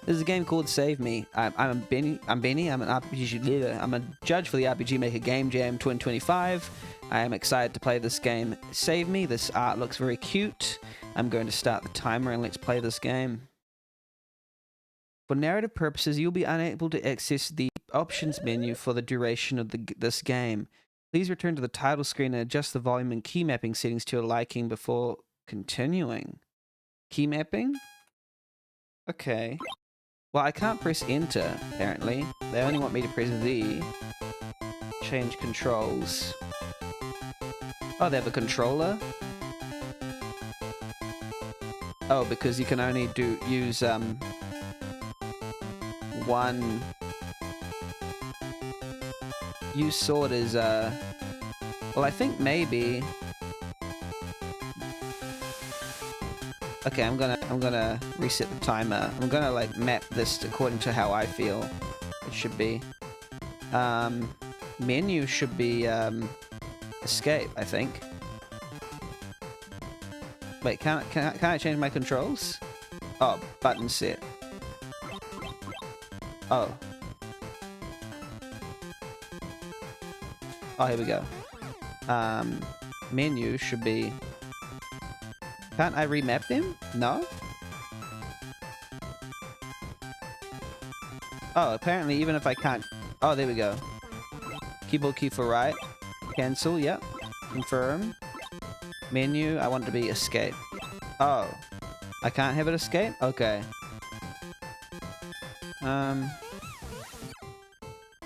There's a game called Save Me. I'm Benny. I'm an RPG leader. I'm a judge for the RPG Maker Game Jam 2025. I am excited to play this game, Save Me. This art looks very cute. I'm going to start the timer and let's play this game. For narrative purposes, you'll be unable to access the options menu for the duration of this game. Please return to the title screen and adjust the volume and key mapping settings to your liking before continuing. Key mapping? Okay. Well, I can't press enter, apparently. They only want me to press V. Change controls. Oh, they have a controller? Oh, because you can only use one. Use sword is well, I think maybe. Okay, I'm gonna reset the timer. I'm gonna like map this according to how I feel it should be. Menu should be escape, I think. Wait, can I change my controls? Oh, button set. Oh. Oh, here we go. Menu should be... Can't I remap them? No? Oh, apparently even if I can't... Oh, there we go. Keyboard key for right. Cancel, yep. Confirm. Menu, I want it to be escape. Oh. I can't have it escape? Okay.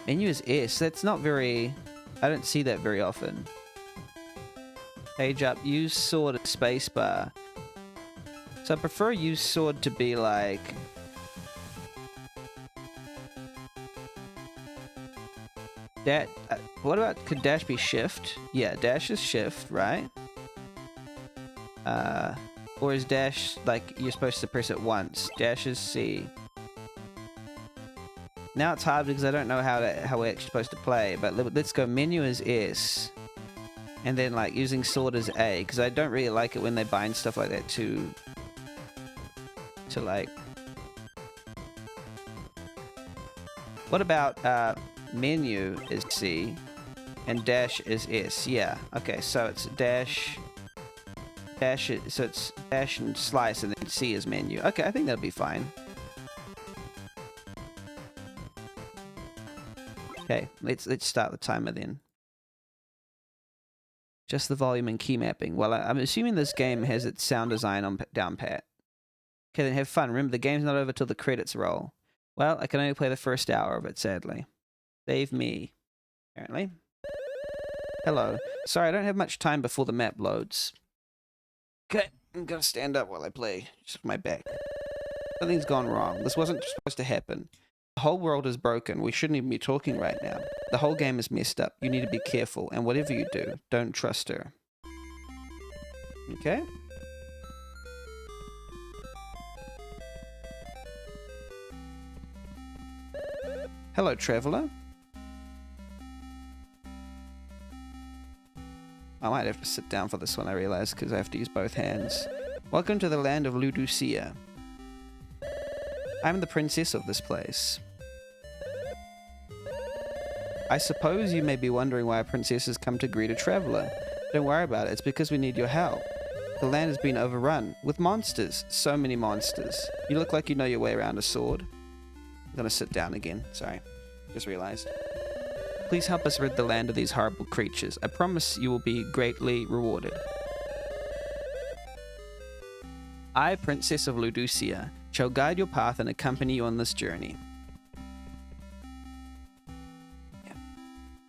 Menu is S. That's not very... I don't see that very often. Page up. Use sword at spacebar. So I prefer use sword to be like... what about... Could dash be shift? Yeah, dash is shift, right? Or is dash like you're supposed to press it once? Dash is C. Now it's hard because I don't know how we're actually supposed to play, but let's go. Menu is S. And then like using sword is A, because I don't really like it when they bind stuff like that to like... What about menu is C and dash is S? Yeah, okay, so it's dash, so it's dash and slice, and then C is menu. Okay, I think that'll be fine. Okay, let's start the timer then. Just the volume and key mapping. Well, I'm assuming this game has its sound design on down pat. Okay, then have fun. Remember, the game's not over till the credits roll. Well, I can only play the first hour of it, sadly. Save me, apparently. Hello. Sorry, I don't have much time before the map loads. Okay, I'm gonna stand up while I play. Just my back. Something's gone wrong. This wasn't supposed to happen. The whole world is broken. We shouldn't even be talking right now. The whole game is messed up. You need to be careful, and whatever you do, don't trust her. Okay? Hello, traveler. I might have to sit down for this one, I realize, because I have to use both hands. Welcome to the land of Luducia. I'm the princess of this place. I suppose you may be wondering why a princess has come to greet a traveler. Don't worry about it, it's because we need your help. The land has been overrun with monsters. So many monsters. You look like you know your way around a sword. I'm gonna sit down again, sorry. Just realized. Please help us rid the land of these horrible creatures. I promise you will be greatly rewarded. I, Princess of Luducia, shall guide your path and accompany you on this journey. Yeah.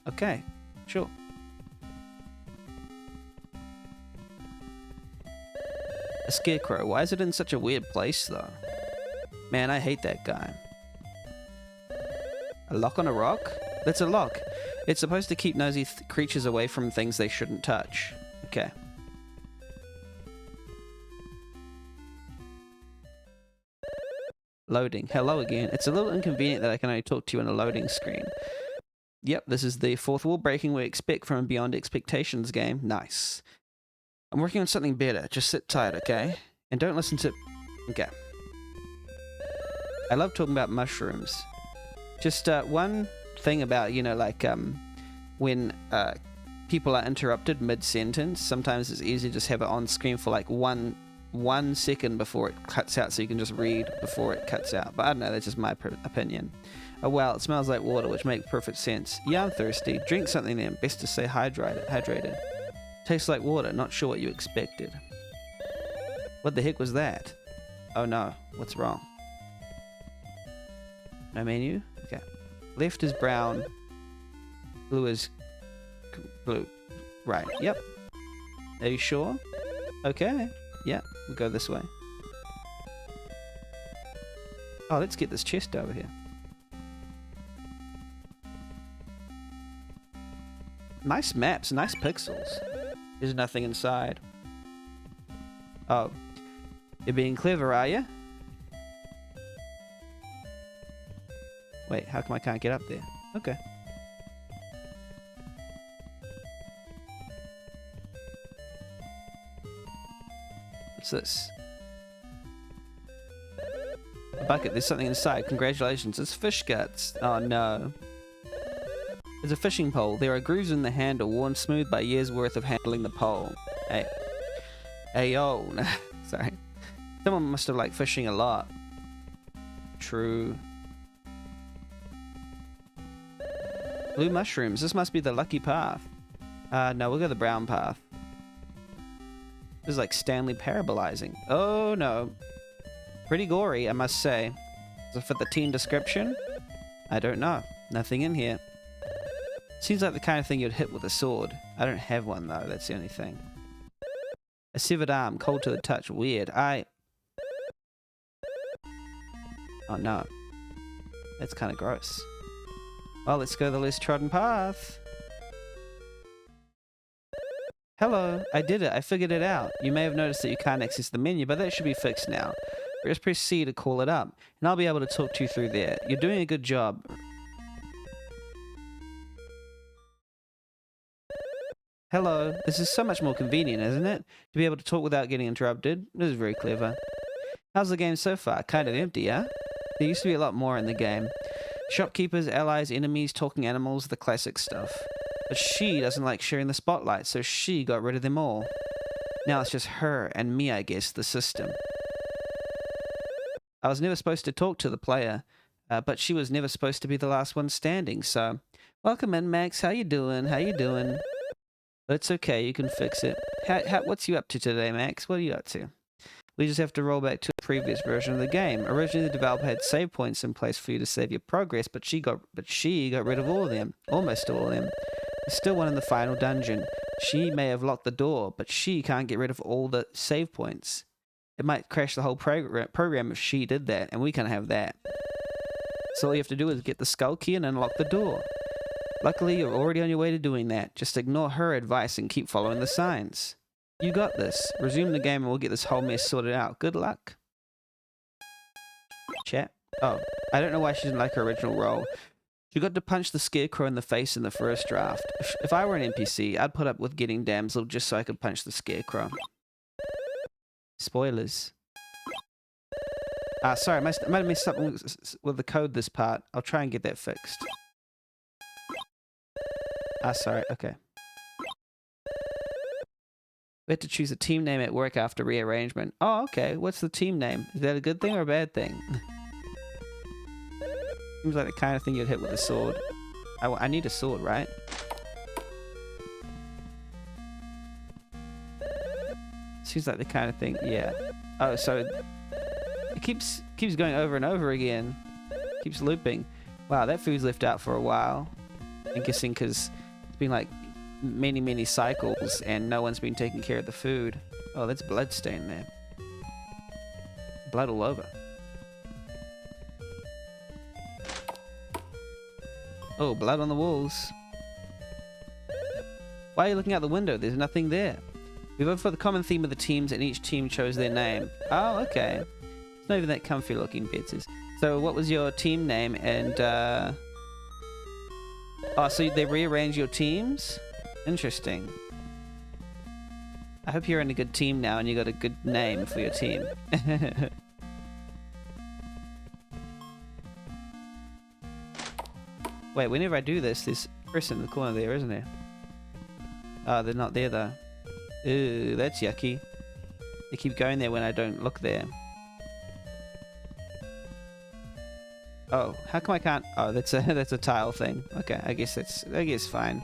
Okay, sure. A scarecrow. Why is it in such a weird place, though? Man, I hate that guy. A lock on a rock? That's a lock. It's supposed to keep nosy creatures away from things they shouldn't touch. Okay. Loading. Hello again. It's a little inconvenient that I can only talk to you on a loading screen. Yep, this is the fourth wall breaking we expect from a Beyond Expectations game. Nice. I'm working on something better. Just sit tight, okay? And don't listen to... Okay. I love talking about mushrooms. Just one thing about, you know, like when people are interrupted mid-sentence, sometimes it's easy to just have it on screen for like one second before it cuts out, so you can just read before it cuts out. But I don't know, that's just my opinion. Oh wow, it smells like water, which makes perfect sense. Yeah, I'm thirsty. Drink something then. Best to stay hydrated. Tastes like water. Not sure what you expected. What the heck was that? Oh no, what's wrong? No menu? Okay. Left is brown. Blue is blue. Right, yep. Are you sure? Okay. Yeah, we'll go this way. Oh, let's get this chest over here. Nice maps, nice pixels. There's nothing inside. Oh. You're being clever, are you? Wait, how come I can't get up there? Okay. What's this? A bucket, there's something inside. Congratulations, it's fish guts. Oh no. There's a fishing pole. There are grooves in the handle, worn smooth by years worth of handling the pole. Hey. Hey yo. Sorry. Someone must have liked fishing a lot. True. Blue mushrooms. This must be the lucky path. No, we'll go the brown path. This is like Stanley parabolizing. Oh no. Pretty gory, I must say. Does it fit the teen description? I don't know. Nothing in here. Seems like the kind of thing you'd hit with a sword. I don't have one though, that's the only thing. A severed arm, cold to the touch, weird. Oh no. That's kind of gross. Well, let's go the less trodden path. Hello, I did it. I figured it out. You may have noticed that you can't access the menu, but that should be fixed now. Just press C to call it up, and I'll be able to talk to you through there. You're doing a good job. Hello, this is so much more convenient, isn't it? To be able to talk without getting interrupted. This is very clever. How's the game so far? Kind of empty, huh? There used to be a lot more in the game. Shopkeepers, allies, enemies, talking animals, the classic stuff. But she doesn't like sharing the spotlight, so she got rid of them all. Now it's just her and me, I guess, the system. I was never supposed to talk to the player, but she was never supposed to be the last one standing, so... Welcome in, Max. How you doing? How you doing? But it's okay, you can fix it. What's you up to today, Max? What are you up to? We just have to roll back to the previous version of the game. Originally, the developer had save points in place for you to save your progress, but she got rid of all of them. Almost all of them. There's still one in the final dungeon. She may have locked the door, but she can't get rid of all the save points. It might crash the whole program if she did that, and we can't have that. So all you have to do is get the skull key and unlock the door. Luckily, you're already on your way to doing that. Just ignore her advice and keep following the signs. You got this. Resume the game and we'll get this whole mess sorted out. Good luck. Chat. Oh, I don't know why she didn't like her original role. She got to punch the scarecrow in the face in the first draft. If I were an NPC, I'd put up with getting damsel just so I could punch the scarecrow. Spoilers. Sorry, I might have messed up with the code this part. I'll try and get that fixed. Sorry, okay. We had to choose a team name at work after rearrangement. Oh, okay. What's the team name? Is that a good thing or a bad thing? Seems like the kind of thing you'd hit with a sword. I need a sword, right? Seems like the kind of thing, yeah. Oh, so it keeps going over and over again. Keeps looping. Wow, that food's left out for a while. I'm guessing because it's been like many cycles and no one's been taking care of the food. Oh, that's blood stain there. Blood all over. Oh, blood on the walls. Why are you looking out the window? There's nothing there. We voted for the common theme of the teams and each team chose their name. Oh, okay. It's not even that comfy looking, Betsy. So what was your team name and oh, so they rearrange your teams? Interesting. I hope you're in a good team now and you got a good name for your team. Wait, whenever I do this, there's a person in the corner there, isn't there? Oh, they're not there though. Ooh, that's yucky. They keep going there when I don't look there. Oh, how come I can't? Oh, that's a tile thing. Okay, I guess fine.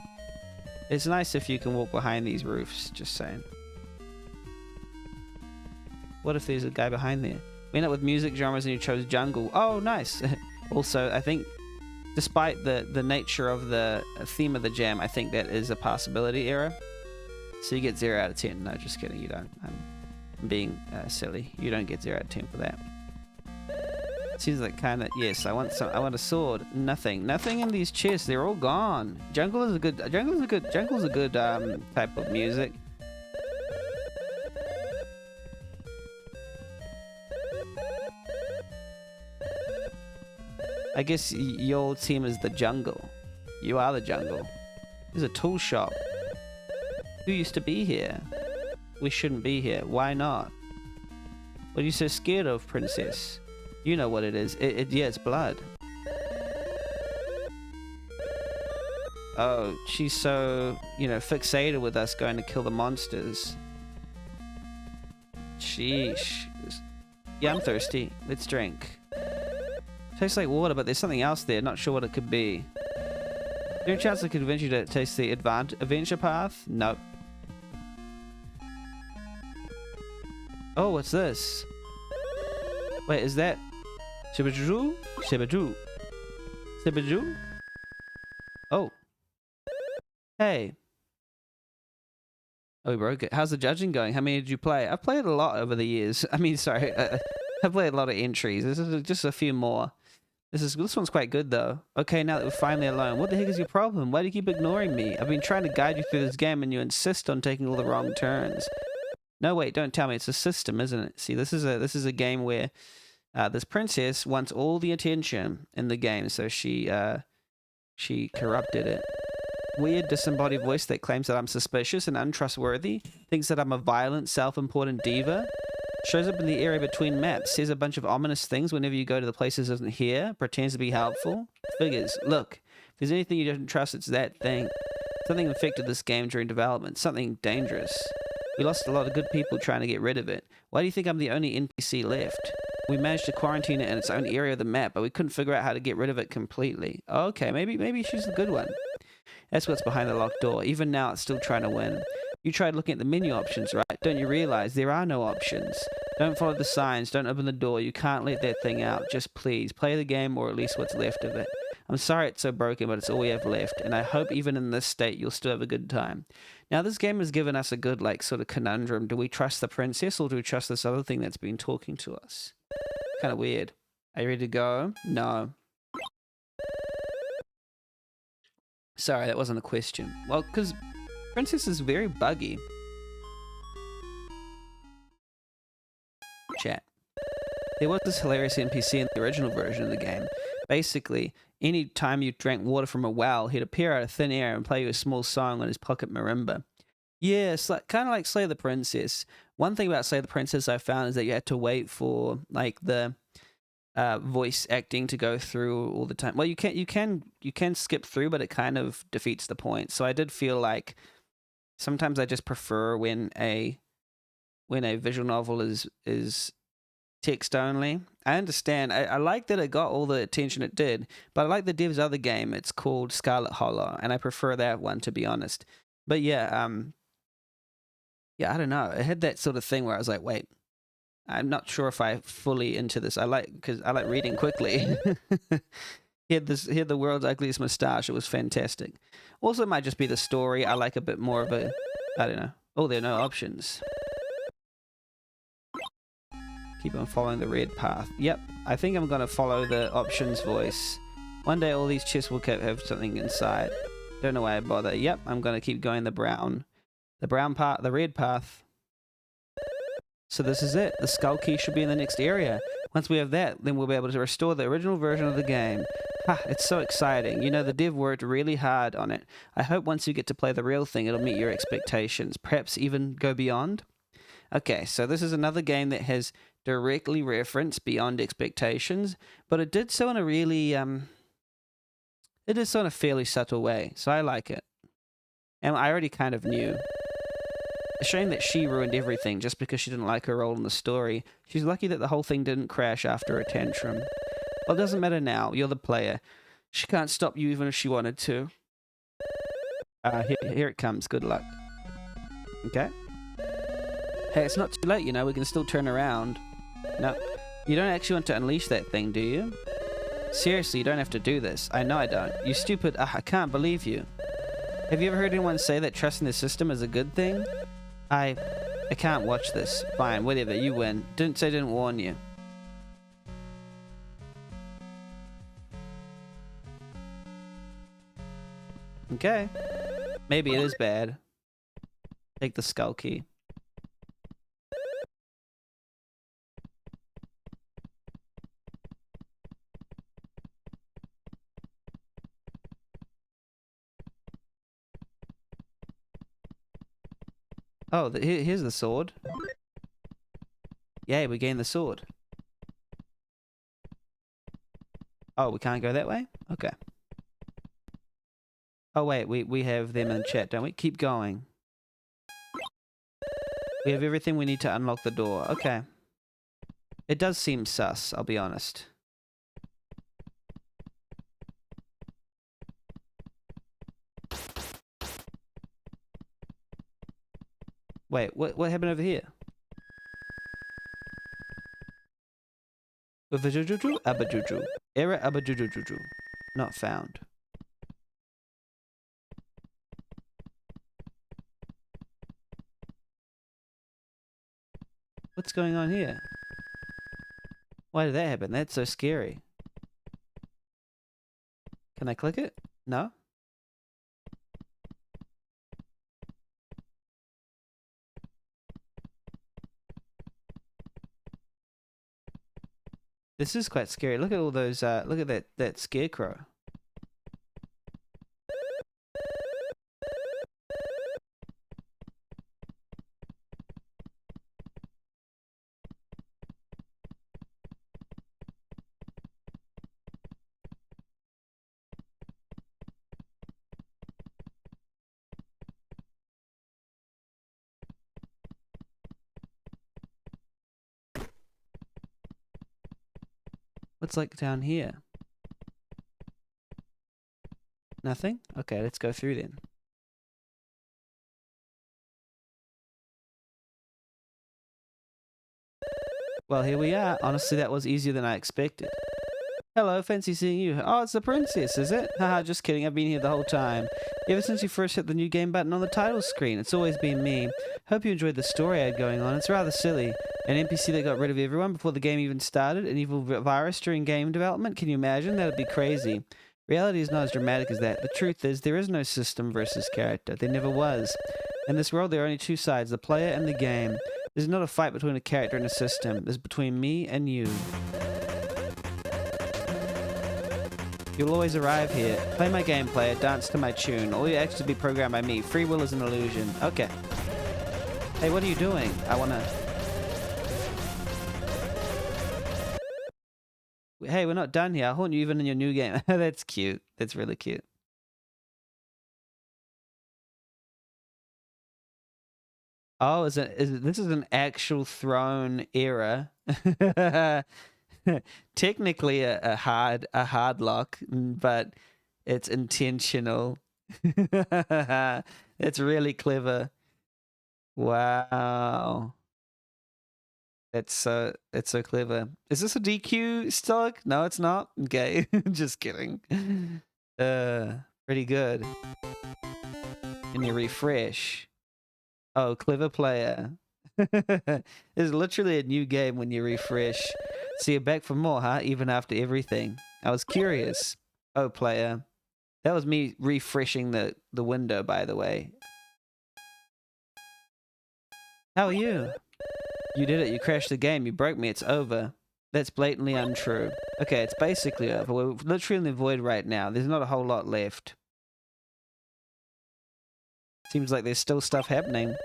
It's nice if you can walk behind these roofs. Just saying. What if there's a guy behind there? We end up with music genres and you chose jungle. Oh, nice. Also, I think, despite the nature of the theme of the jam, I think that is a possibility error. So you get 0 out of 10. No, just kidding. You don't. I'm being silly. You don't get 0 out of 10 for that. Seems like kind of, yes, I want a sword. Nothing in these chests. They're all gone. Jungle's a good type of music. I guess your team is the jungle. You are the jungle. There's a tool shop. Who used to be here? We shouldn't be here. Why not? What are you so scared of, princess? You know what it is. Yeah, it's blood. Oh, she's so, fixated with us going to kill the monsters. Sheesh. Yeah, I'm thirsty. Let's drink. Tastes like water, but there's something else there. Not sure what it could be. Is there a chance I could convince you to taste the adventure path? Nope. Oh, what's this? Wait, is that... Shibaju? Shibaju? Shibaju? Oh. Hey. Oh, we broke it. How's the judging going? How many did you play? I've played a lot over the years. I mean, sorry. I've played a lot of entries. This is just a few more. This one's quite good, though. Okay, now that we're finally alone. What the heck is your problem? Why do you keep ignoring me? I've been trying to guide you through this game, and you insist on taking all the wrong turns. No, wait, don't tell me. It's a system, isn't it? See, this is a game where this princess wants all the attention in the game, so she corrupted it. Weird disembodied voice that claims that I'm suspicious and untrustworthy, thinks that I'm a violent, self-important diva, shows up in the area between maps, says a bunch of ominous things whenever you go to the places isn't here, pretends to be helpful. Figures. Look, if there's anything you don't trust, it's that thing. Something infected this game during development, something dangerous. We lost a lot of good people trying to get rid of it. Why do you think I'm the only NPC left? We managed to quarantine it in its own area of the map, but we couldn't figure out how to get rid of it completely. Okay, maybe she's the good one. That's what's behind the locked door. Even now, it's still trying to win. You tried looking at the menu options, right? Don't you realize there are no options? Don't follow the signs. Don't open the door. You can't let that thing out. Just please, play the game, or at least what's left of it. I'm sorry it's so broken, but it's all we have left, and I hope even in this state, you'll still have a good time. Now, this game has given us a good, sort of conundrum. Do we trust the princess, or do we trust this other thing that's been talking to us? Kind of weird. Are you ready to go? No. Sorry, that wasn't a question. Well, because Princess is very buggy. Chat. There was this hilarious NPC in the original version of the game. Basically, any time you drank water from a well, he'd appear out of thin air and play you a small song on his pocket marimba. Yeah, it's kind of like Slay the Princess. One thing about Slay the Princess I found is that you had to wait for the voice acting to go through all the time. Well, you can skip through, but it kind of defeats the point. So I did feel like sometimes I just prefer when a visual novel is text only. I understand. I like that it got all the attention it did, but I like the dev's other game. It's called Scarlet Hollow, and I prefer that one, to be honest. But yeah, I don't know. It had that sort of thing where I was like, wait, I'm not sure if I fully into this. Because I like reading quickly. He had the world's ugliest mustache. It was fantastic. Also, it might just be the story. I like a bit more of a, I don't know. Oh, there are no options. Keep on following the red path. Yep, I think I'm gonna follow the options voice. One day all these chests will have something inside. Don't know why I bother. Yep, I'm gonna keep going the red path. So this is it. The skull key should be in the next area. Once we have that, then we'll be able to restore the original version of the game. It's so exciting. The dev worked really hard on it. I hope once you get to play the real thing, it'll meet your expectations. Perhaps even go beyond. Okay, so this is another game that has directly referenced Beyond Expectations, but it did so in a really It is in a fairly subtle way, so I like it. And I already kind of knew. A shame that she ruined everything just because she didn't like her role in the story. She's lucky that the whole thing didn't crash after a tantrum. Well, it doesn't matter now. You're the player. She can't stop you even if she wanted to. Here it comes. Good luck. Okay. Hey, it's not too late, you know. We can still turn around. No. You don't actually want to unleash that thing, do you? Seriously, you don't have to do this. I know I don't. You stupid... I can't believe you. Have you ever heard anyone say that trusting the system is a good thing? I can't watch this. Fine, whatever. You win. Didn't say didn't warn you. Okay. Maybe it is bad. Take the skull key. Oh, here's the sword. Yay, we gained the sword. Oh, we can't go that way? Okay. Oh, wait, we have them in chat, don't we? Keep going. We have everything we need to unlock the door. Okay. It does seem sus, I'll be honest. Wait, what happened over here? Abajuju. Error abajuju. Not found. What's going on here? Why did that happen? That's so scary. Can I click it? No? This is quite scary. Look at all those, look at that scarecrow. What's like down here? Nothing? Okay, let's go through then. Well, here we are. Honestly, that was easier than I expected. Hello, fancy seeing you. Oh, it's the princess, is it? Haha, just kidding. I've been here the whole time. Ever since you first hit the new game button on the title screen, it's always been me. Hope you enjoyed the story I had going on. It's rather silly. An NPC that got rid of everyone before the game even started? An evil virus during game development? Can you imagine? That'd be crazy. Reality is not as dramatic as that. The truth is, there is no system versus character. There never was. In this world, there are only two sides, the player and the game. There's not a fight between a character and a system. There's between me and you. You'll always arrive here. Play my game, player. Dance to my tune. All your actions will be programmed by me. Free will is an illusion. Okay. Hey, what are you doing? I wanna... Hey, we're not done here. I'll haunt you even in your new game. That's cute. That's really cute. Oh, this is an actual throne era. Technically a hard lock, but it's intentional. It's really clever. Wow. It's so clever. Is this a DQ stock? No, it's not. Okay, just kidding. Pretty good. And you refresh. Oh, clever player. It's literally a new game when you refresh. So you're back for more, huh? Even after everything. I was curious. Oh, player. That was me refreshing the window, by the way. How are you? You did it. You crashed the game. You broke me. It's over. That's blatantly untrue. Okay, it's basically over. We're literally in the void right now. There's not a whole lot left. Seems like there's still stuff happening.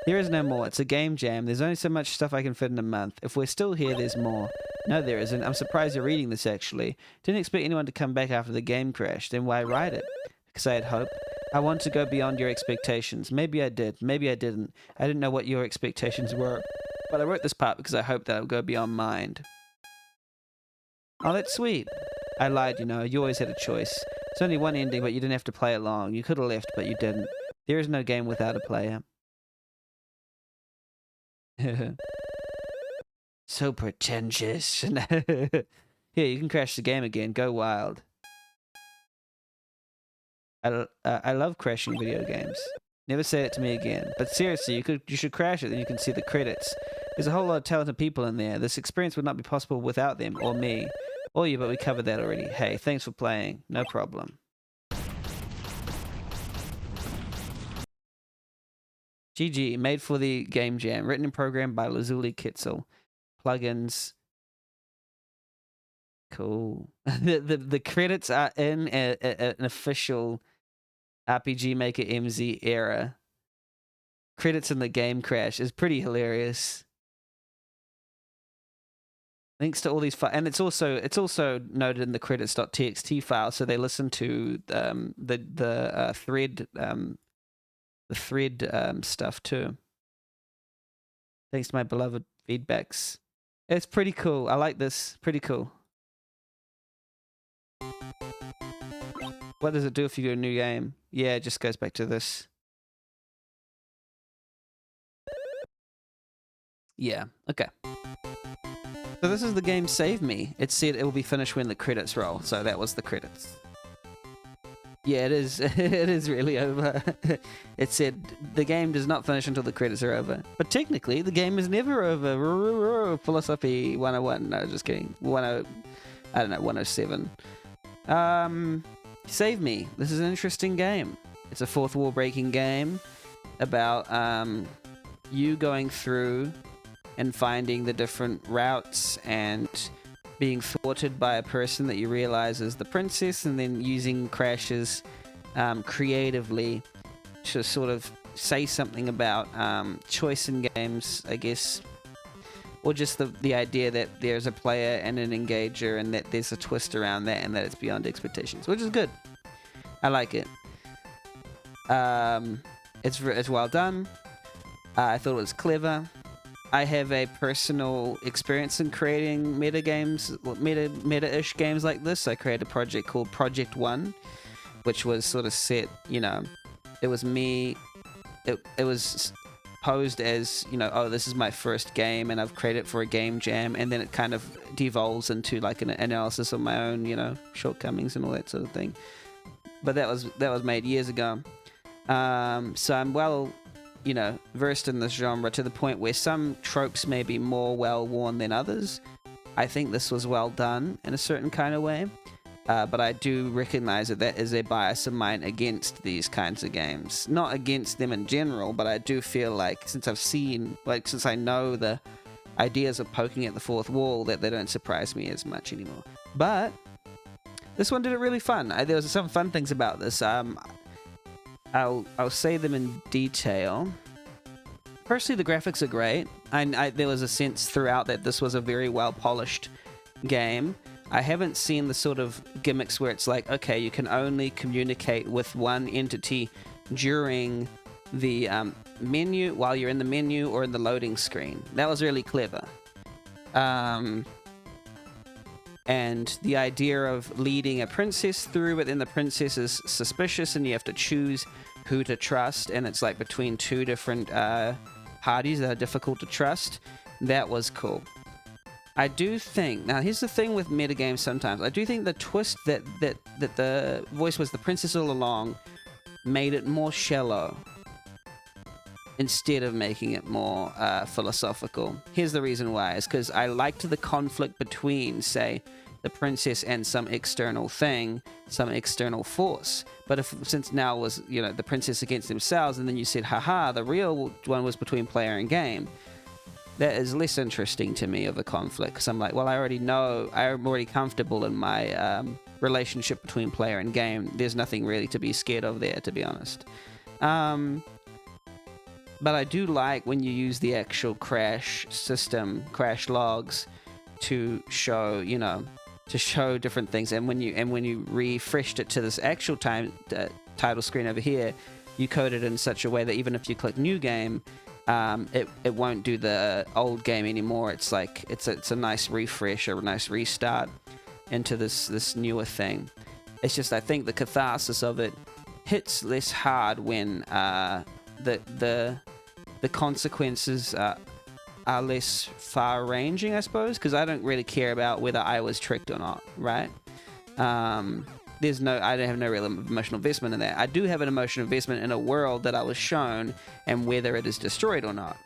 There is no more. It's a game jam. There's only so much stuff I can fit in a month. If we're still here, there's more. No, there isn't. I'm surprised you're reading this, actually. Didn't expect anyone to come back after the game crashed. Then why write it? Because I had hope. I want to go beyond your expectations. Maybe I did. Maybe I didn't. I didn't know what your expectations were. But I wrote this part because I hoped that it would go beyond mine. Oh, that's sweet. I lied, you know. You always had a choice. It's only one ending, but you didn't have to play it long. You could have left, but you didn't. There is no game without a player. So pretentious. Here, you can crash the game again. Go wild. I love crashing video games. Never say it to me again. But seriously, you should crash it, then you can see the credits. There's a whole lot of talented people in there. This experience would not be possible without them, or me. Or you, but we covered that already. Hey, thanks for playing. No problem. GG, made for the Game Jam. Written and programmed by Lazuli Kitzel. Plugins. Cool. The credits are in an official RPG Maker MZ era. Credits in the game crash is pretty hilarious. Links to all these files, and it's also noted in the credits.txt file, so they listen to the thread stuff too. Thanks to my beloved feedbacks. It's pretty cool. I like this. Pretty cool. What does it do if you do a new game? Yeah, it just goes back to this. Yeah, okay. So this is the game Save Me. It said it will be finished when the credits roll, so that was the credits. Yeah, it is. It is really over. It said the game does not finish until the credits are over. But technically, the game is never over. Philosophy 101. No, just kidding. 107. Save Me. This is an interesting game. It's a fourth wall breaking game about you going through and finding the different routes and being thwarted by a person that you realize is the princess, and then using crashes creatively to sort of say something about choice in games, I guess, or just the idea that there's a player and an engager and that there's a twist around that and that it's beyond expectations, which is good. I like it. It's well done. I thought it was clever. I have a personal experience in creating meta-ish games like this. I created a project called Project One, which was sort of set, you know, it was me, it was posed as, you know, oh, this is my first game and I've created it for a game jam, and then it kind of devolves into like an analysis of my own, you know, shortcomings and all that sort of thing. But that was made years ago. So I'm well, you know, versed in this genre to the point where some tropes may be more well-worn than others. I think this was well done in a certain kind of way, but I do recognize that that is a bias of mine against these kinds of games. Not against them in general, but I do feel like since I know the ideas of poking at the fourth wall, that they don't surprise me as much anymore. But this one did it really fun. There was some fun things about this. I'll say them in detail. Personally, the graphics are great. There was a sense throughout that this was a very well-polished game. I haven't seen the sort of gimmicks where it's like, okay, you can only communicate with one entity during the menu, while you're in the menu or in the loading screen. That was really clever. And the idea of leading a princess through, but then the princess is suspicious and you have to choose who to trust, and it's like between two different parties that are difficult to trust. That was cool. I do think, now here's the thing with metagames sometimes, I do think the twist that the voice was the princess all along made it more shallow instead of making it more philosophical. Here's the reason why. It's because I liked the conflict between, say, the princess and some external thing, some external force. But since now was, you know, the princess against themselves, and then you said, haha, the real one was between player and game, that is less interesting to me of a conflict, because I'm like, well, I already know, I'm already comfortable in my relationship between player and game. There's nothing really to be scared of there, to be honest. But I do like when you use the actual crash system, crash logs, to show, you know, to show different things. And when you refreshed it to this actual title screen over here, you code it in such a way that even if you click new game, it won't do the old game anymore. It's like it's a nice refresh or a nice restart into this newer thing. It's just, I think the catharsis of it hits less hard when the consequences are less far-ranging, I suppose, because I don't really care about whether I was tricked or not, right? I don't have no real emotional investment in that. I do have an emotional investment in a world that I was shown and whether it is destroyed or not.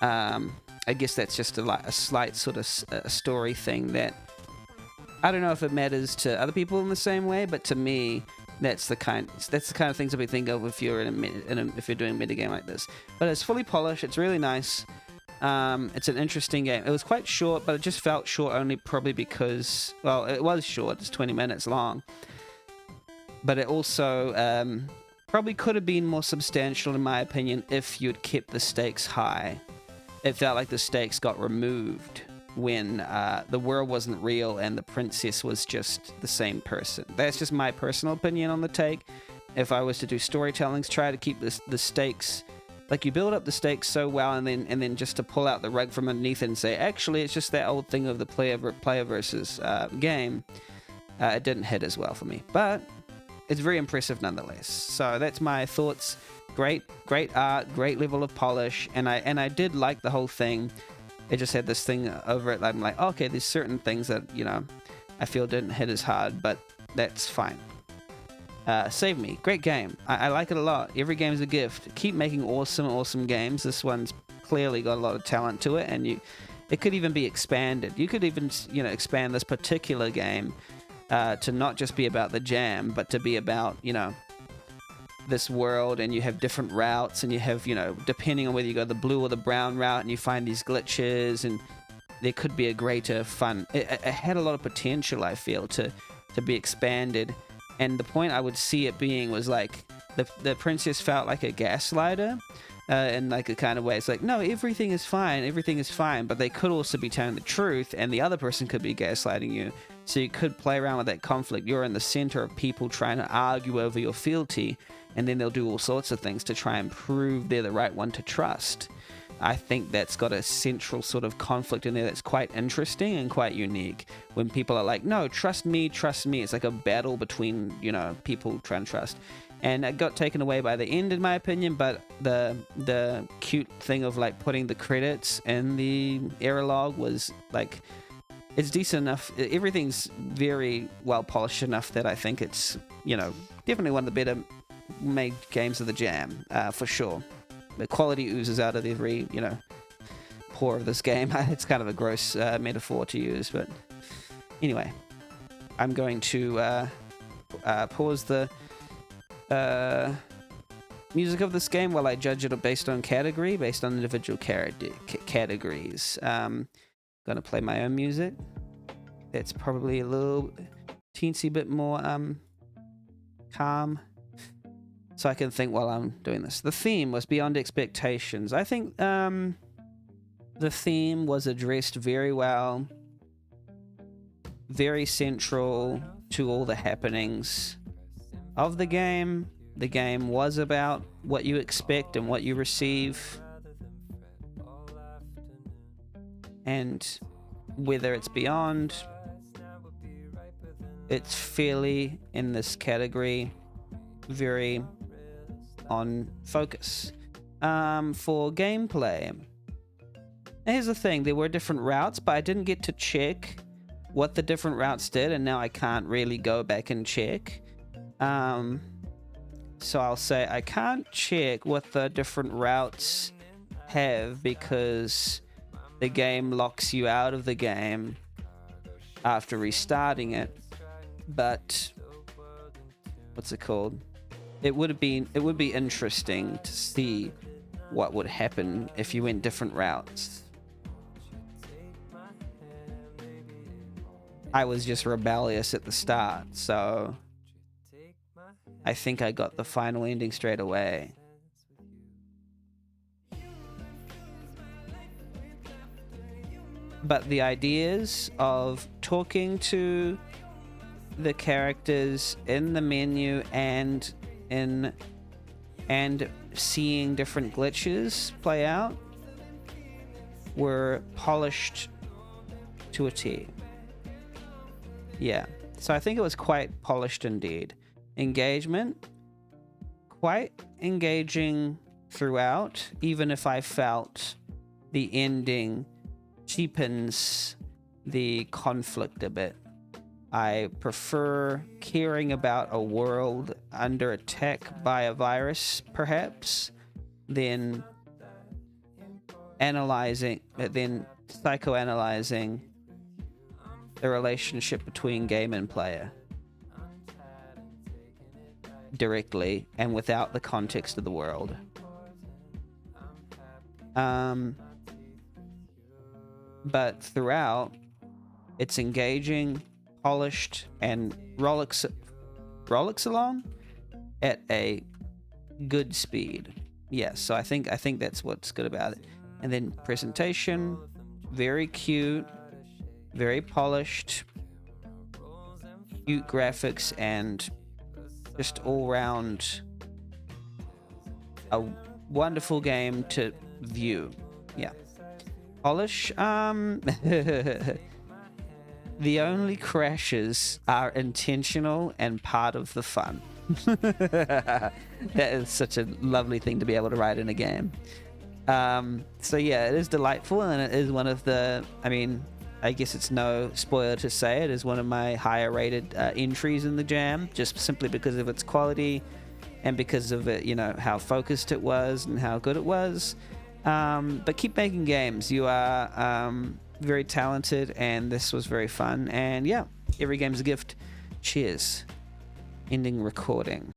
I guess that's just a slight sort of story thing that I don't know if it matters to other people in the same way, but to me, that's the kind of things that we think of if you're if you're doing a meta game like this. But it's fully polished. It's really nice. It's an interesting game. It was quite short, but it just felt short only probably because, well, it was short. It's 20 minutes long. But it also probably could have been more substantial, in my opinion, if you'd kept the stakes high. It felt like the stakes got removed when the world wasn't real and the princess was just the same person. That's just my personal opinion on the take. If I was to do storytellings, try to keep the stakes, like you build up the stakes so well, and then just to pull out the rug from underneath it and say, actually, it's just that old thing of the player versus game. It didn't hit as well for me, but it's very impressive nonetheless. So that's my thoughts. Great art, great level of polish, and I did like the whole thing. It just had this thing over it. I'm like, okay, there's certain things that, you know, I feel didn't hit as hard, but that's fine. Save Me, great game. I like it a lot. Every game is a gift. Keep making awesome games. This one's clearly got a lot of talent to it, and it could even be expanded. You could even, you know, expand this particular game to not just be about the jam, but to be about, you know, this world, and you have different routes, and you have, you know, depending on whether you go the blue or the brown route, and you find these glitches, and there could be a greater fun. It had a lot of potential, I feel, to be expanded. And the point I would see it being was like the princess felt like a gaslighter in like a kind of way. It's like, no, everything is fine, but they could also be telling the truth, and the other person could be gaslighting you. So you could play around with that conflict. You're in the center of people trying to argue over your fealty, and then they'll do all sorts of things to try and prove they're the right one to trust. I think that's got a central sort of conflict in there that's quite interesting and quite unique. When people are like, no, trust me. It's like a battle between, you know, people trying to trust. And it got taken away by the end, in my opinion, but the cute thing of like putting the credits in the error log was like, it's decent enough. Everything's very well polished enough that I think it's, you know, definitely one of the better made games of the jam, for sure. The quality oozes out of every, you know, pore of this game. It's kind of a gross metaphor to use, but anyway, I'm going to pause the music of this game while I judge it based on category, based on individual categories. Gonna play my own music. That's probably a little teensy bit more calm, so I can think while I'm doing this. The theme was beyond expectations. I think the theme was addressed very well, very central to all the happenings of the game. The game was about what you expect and what you receive, and whether it's beyond, it's fairly in this category, very on focus. For gameplay, here's the thing, there were different routes, but I didn't get to check what the different routes did, and now I can't really go back and check. So I'll say I can't check what the different routes have because the game locks you out of the game after restarting it. But what's it called? It would be interesting to see what would happen if you went different routes. I was just rebellious at the start, so I think I got the final ending straight away. but the ideas of talking to the characters in the menu and seeing different glitches play out were polished to a T. Yeah, so I think it was quite polished indeed. Engagement, quite engaging throughout, even if I felt the ending cheapens the conflict a bit. I prefer caring about a world under attack by a virus, perhaps, than psychoanalyzing the relationship between game and player directly and without the context of the world. But throughout, it's engaging, polished, and rollicks along at a good speed. Yes, so I think that's what's good about it. And then presentation, very cute, very polished, cute graphics, and just all round a wonderful game to view. Yeah. Polish, the only crashes are intentional and part of the fun. That is such a lovely thing to be able to write in a game. So yeah, it is delightful, and it is one of the, I guess it's no spoiler to say it is one of my higher rated entries in the jam, just simply because of its quality and because of it, how focused it was and how good it was. But keep making games. You are very talented, and this was very fun. And yeah, every game's a gift. Cheers. Ending recording.